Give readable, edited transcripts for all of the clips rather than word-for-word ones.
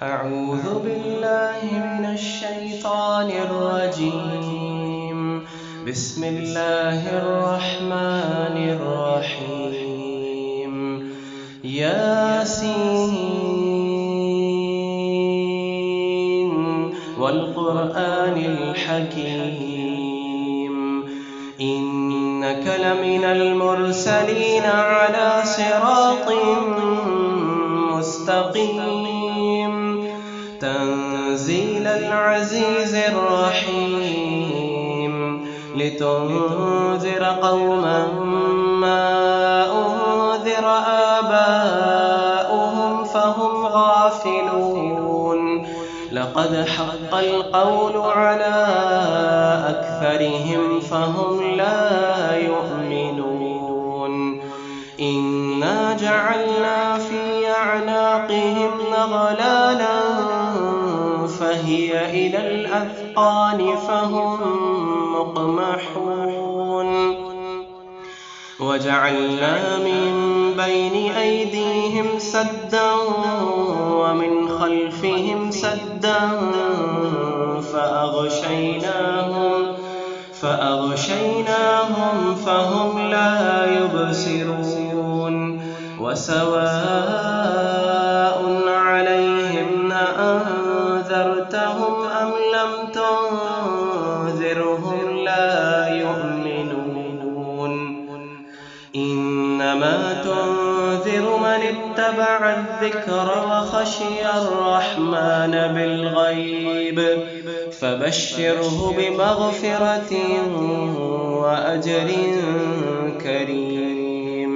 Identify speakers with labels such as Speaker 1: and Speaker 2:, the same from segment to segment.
Speaker 1: أعوذ بالله من الشيطان الرجيم. بسم الله الرحمن الرحيم. ياسين والقرآن الحكيم. إنك لمن المرسلين على صراط مستقيم. تنزيل العزيز الرحيم. لتنذر قوما ما أنذر آباؤهم فهم غافلون. لقد حق القول على أكثرهم فهم لا يؤمنون. إنا جعلنا في أعناقهم أغلالا فهي إلى الأذقان فهم مقمحون. وجعلنا من بين أيديهم سدا ومن خلفهم سدا فأغشيناهم فهم لا يبصرون. وسواء عليهم أأنذرتهم أم لم تنذرهم لا يؤمنون. إنما تنذر من اتبع الذكر وخشي الرحمن بالغيب فبشره بمغفرة وأجر كريم.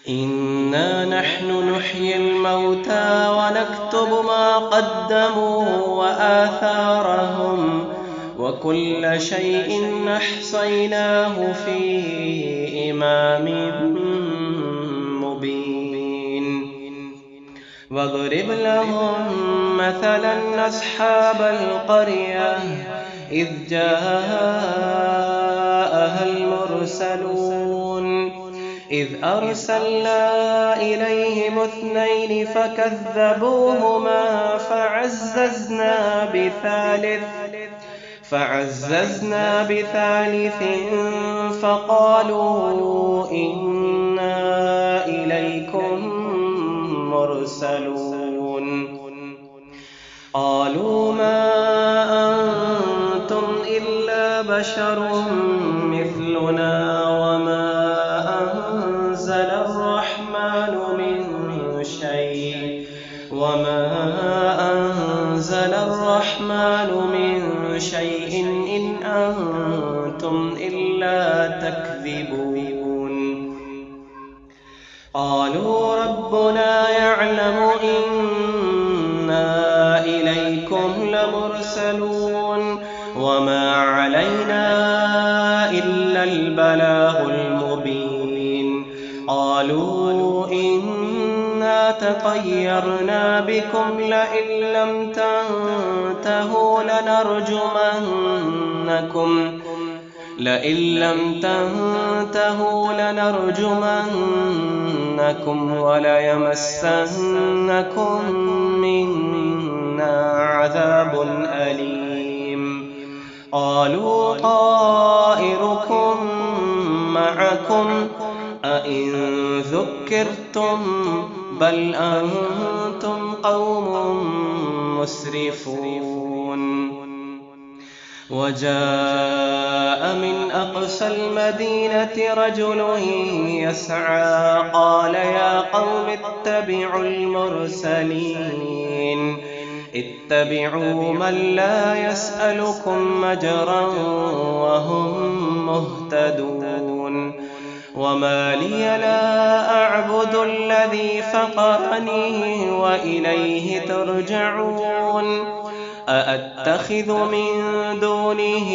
Speaker 1: إنا نحن نحيي الموتى ونكتب ما قدموا وآثارهم وكل شيء أحصيناه في إمام مبين. واضرب لهم مثلا أصحاب القرية إذ جاءها المرسلون. إذ أرسلنا إليهم 2 فكذبوهما فعززنا بثالث فقالوا إنا إليكم مرسلون. قالوا ما أنتم إلا بشر مثلنا وما أنزل الرحمن من شيء إن أنتم إلا تكذبون. قالوا ربنا يعلم إنا إليكم لمرسلون وما علينا إلا البلاغ المبين. قالوا إنا تطيرنا بكم لئن لم تنتهوا لنرجمنكم وليمسنكم منا عذاب أليم. قالوا طائركم معكم أئن ذكرتم بل أنتم قوم مسرفون. وجاء من أقصى المدينة رجل يسعى قال يا قوم اتبعوا المرسلين. اتبعوا من لا يسألكم أجرا وهم مهتدون. وما لي لا أعبد الذي فطرني وإليه ترجعون. أأتخذ من دونه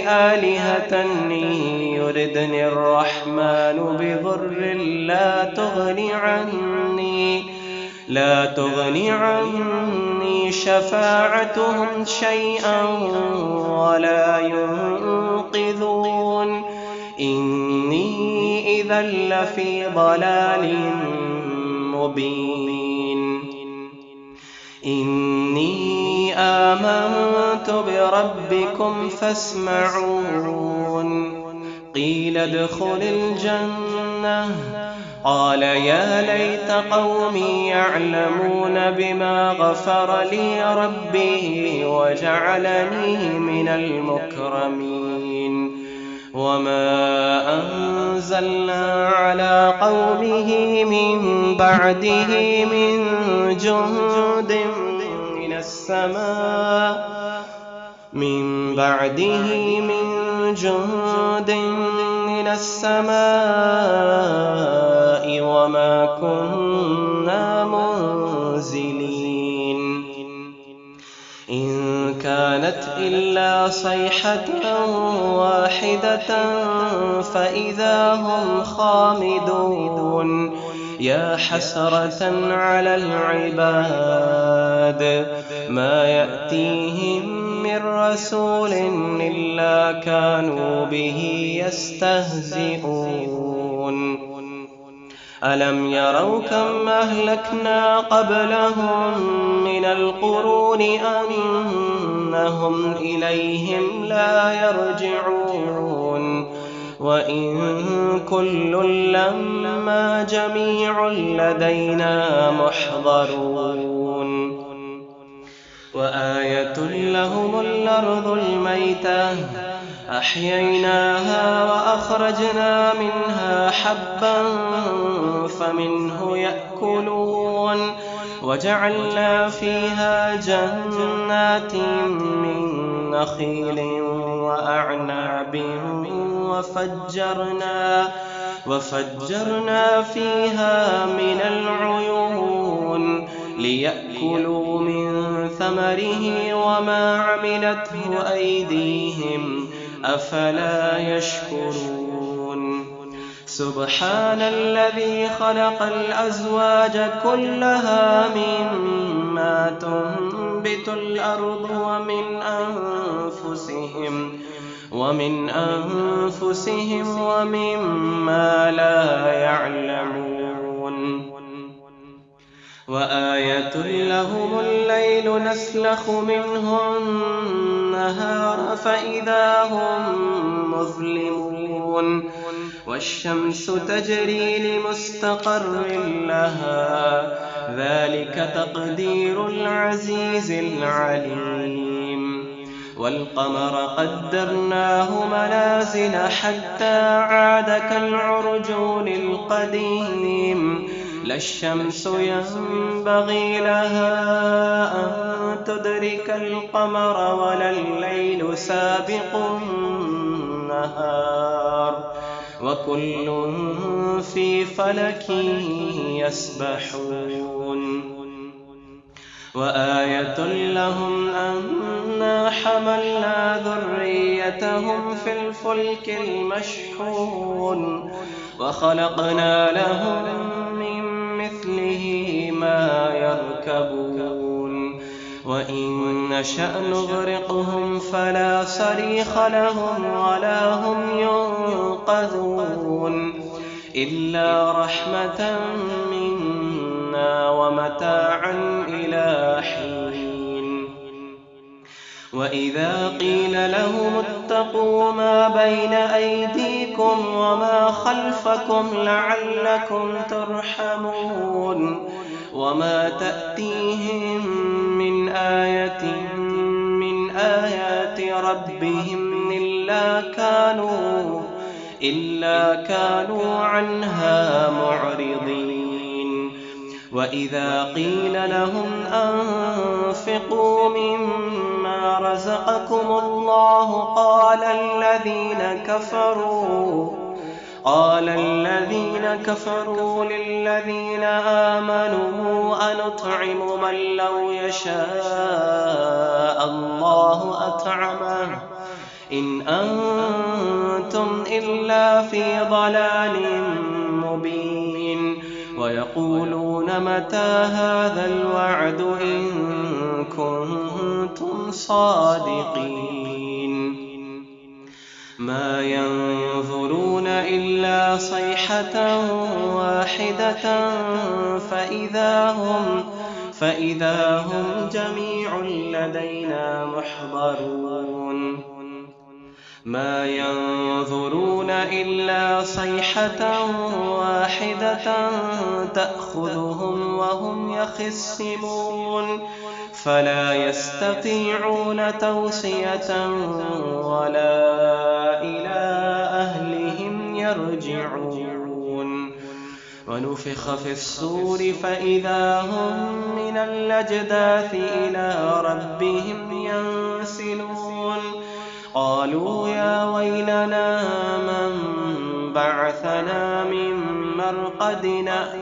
Speaker 1: آلهة يردني الرحمن بضر لا تغني عني شفاعتهم شيئا ولا ينقذون. إني إذا لفي ضلال مبين. بربكم فاسمعون قيل ادخل الجنة قال يا ليت قومي يعلمون بما غفر لي ربي وجعلني من المكرمين وما أنزلنا على قومه من بعده من جند من السماء وما كنا منزلين إن كانت إلا صيحة واحدة فإذا هم خامدون يا حسرة على العباد ما يأتيهم من رسول إلا كانوا به يستهزئون ألم يروا كم أهلكنا قبلهم من القرون أنهم إليهم لا يرجعون وإن كل لما جميع لدينا محضرون وآية لهم الأرض الميتة أحييناها وأخرجنا منها حبا فمنه يأكلون وجعلنا فيها جنات من نخيل وأعناب وفجرنا فيها من العيون ليأكلوا من ثمره وما عملته أيديهم أفلا يشكرون سبحان الذي خلق الأزواج كلها مما تنبت الأرض ومن أنفسهم ومما لا يعلمون وآية لهم الليل نسلخ منه النهار فإذا هم مظلمون والشمس تجري لمستقر لها ذلك تقدير العزيز العليم والقمر قدرناه منازل حتى عاد كالعرجون القديم لا الشمس ينبغي لها أن تدرك القمر ولا الليل سابق النهار وكل في فلك يسبحون وآية لهم أنا حملنا ذريتهم في الفلك المشحون وخلقنا لهم من مثله ما يركبون وإن نشأ نغرقهم فلا صريخ لهم ولا هم ينقذون إلا رحمة منا ومتاعا إلى حين وإذا قيل لهم اتقوا ما بين أيديكم وما خلفكم لعلكم ترحمون وما تأتيهم من آية من آيات ربهم إلا كانوا عنها معرضين وإذا قيل لهم أنفقوا مما رزقكم الله قال الذين كفروا للذين آمنوا أنطعم من لو يشاء الله أطعمه إن أنتم إلا في ضلال مبين ويقولون متى هذا الوعد إن كنتم صادقين ما ينظرون إلا صيحة واحدة فإذا هم جميع لدينا محضرون ما ينظرون إلا صيحة واحدة تأخذهم وهم يخصمون فلا يستطيعون توصية ولا إلى أهلهم يرجعون ونفخ في الصور فإذا هم من الأجداث إلى ربهم ينسلون قالوا يا ويلنا من بعثنا من مرقدنا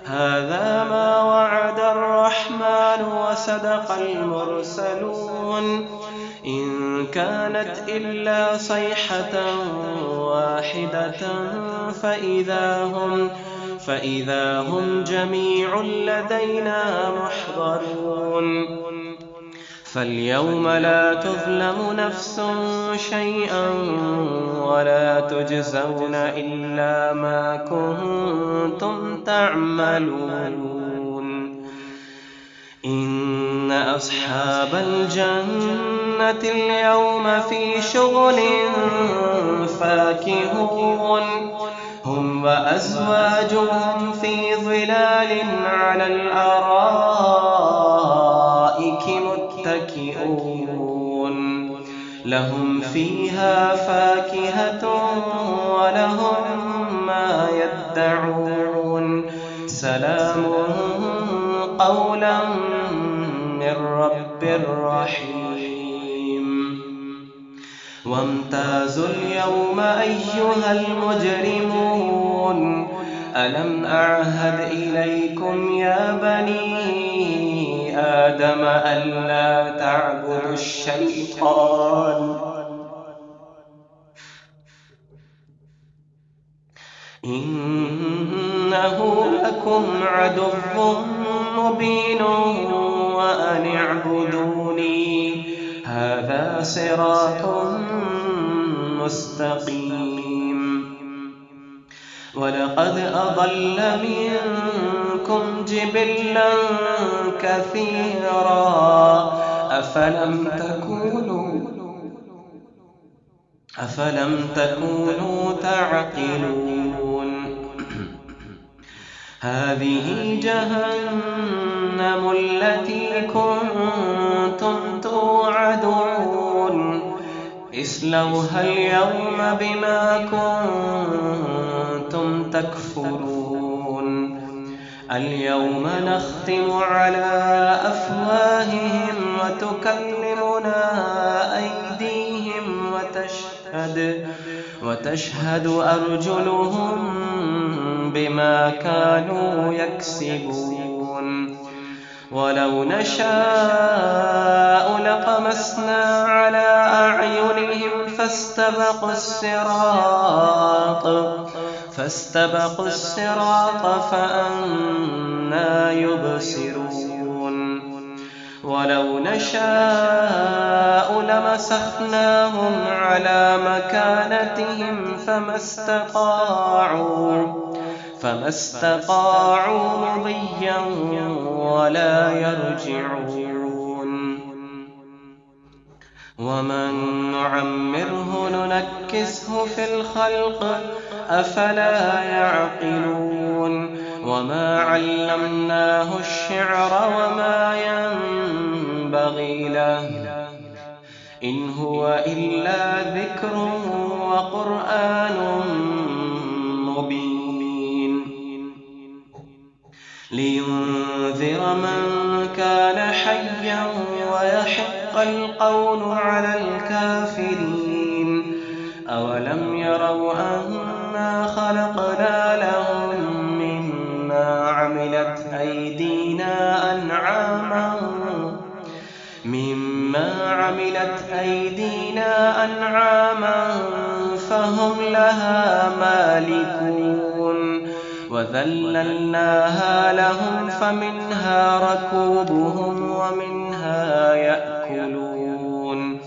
Speaker 1: هذا ما وعد الرحمن وصدق المرسلون إن كانت إلا صيحة واحدة فإذا هم جميع لدينا محضرون فاليوم لا تظلم نفس شيئا ولا تجزون إلا ما كنتم تعملون إن أصحاب الجنة اليوم في شغل فاكهون هم وأزواجهم في ظلال على الأرائك متكئون لهم فيها فاكهة ولهم ما يدعون سلام قولا من رب رحيم وامتازوا اليوم أيها المجرمون ألم أعهد إليكم يا بني آدم ألا تعبدوا الشيطان إنه لكم عدو مبين وأن اعبدوني هذا صراط مستقيم ولقد أضل منكم جبلا كثيرا أفلم تكونوا تعقلون هذه جهنم التي كنتم توعدون اصلوها اليوم بما كنتم تكفرون اليوم نختم على أفواههم وتكلمنا أيديهم وتشهد أرجلهم بما كانوا يكسبون ولو نشاء لطمسنا على أعينهم فاستبقوا الصراط فأنى يبصرون ولو نشاء لمسخناهم على مكانتهم فما استطاعوا مضيا ولا يرجعون ومن نعمره ننكسه في الخلق أفلا يعقلون وما علمناه الشعر وما ينبغي له إن هو إلا ذكر وقرآن مبين لينذر من كان حيا ويحق القول على الكافرين أولم يروا أنا خلقنا لهم مما عملت أيدينا أنعاما فهم لها مالكون وذللناها لهم فمنها ركوبهم ومنها يأكلون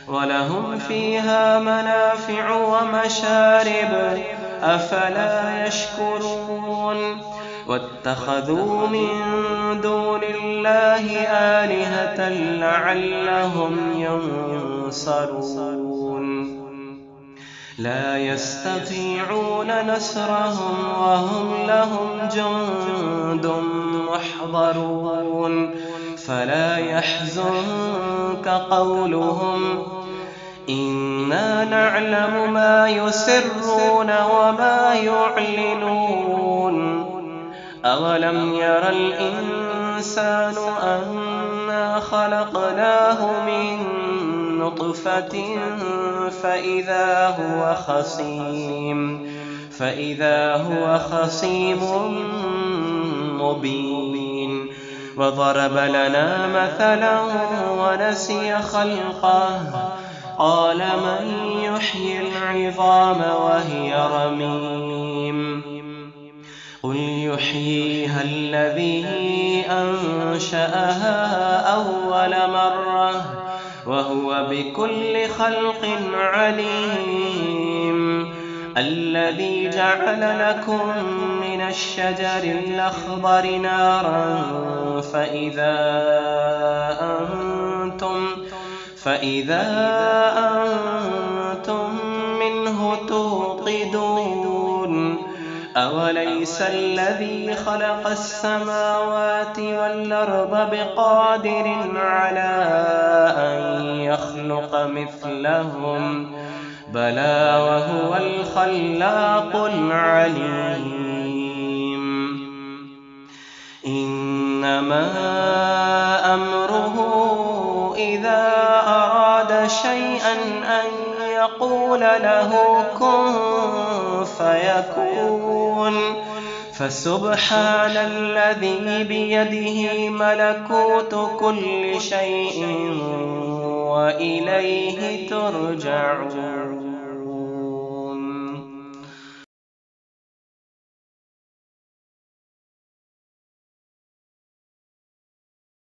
Speaker 1: ولهم فيها منافع ومشارب أفلا يشكرون واتخذوا من دون الله آلهة لعلهم ينصرون لا يستطيعون نصرهم وهم لهم جند محضرون فلا يحزنك قولهم إنا نعلم ما يسرون وما يعلنون أولم ير الإنسان أنا خلقناه من نطفة فإذا هو خصيم مبين وضرب لنا مثلا ونسي خلقه قال من يحيي العظام وهي رميم قل يحييها الذي أنشأها أول مرة وهو بكل خلق عليم الذي جعل لكم من الشجر الأخضر نارا فإذا أنتم منه توقدون أوليس الذي خلق السماوات والأرض بقادر على أن يخلق مثلهم بلى وهو الخلاق العليم إنما أمره إذا أراد شيئا أن يقول له كن فيكون فسبحان الذي بيده ملكوت كل شيء وإليه ترجعون.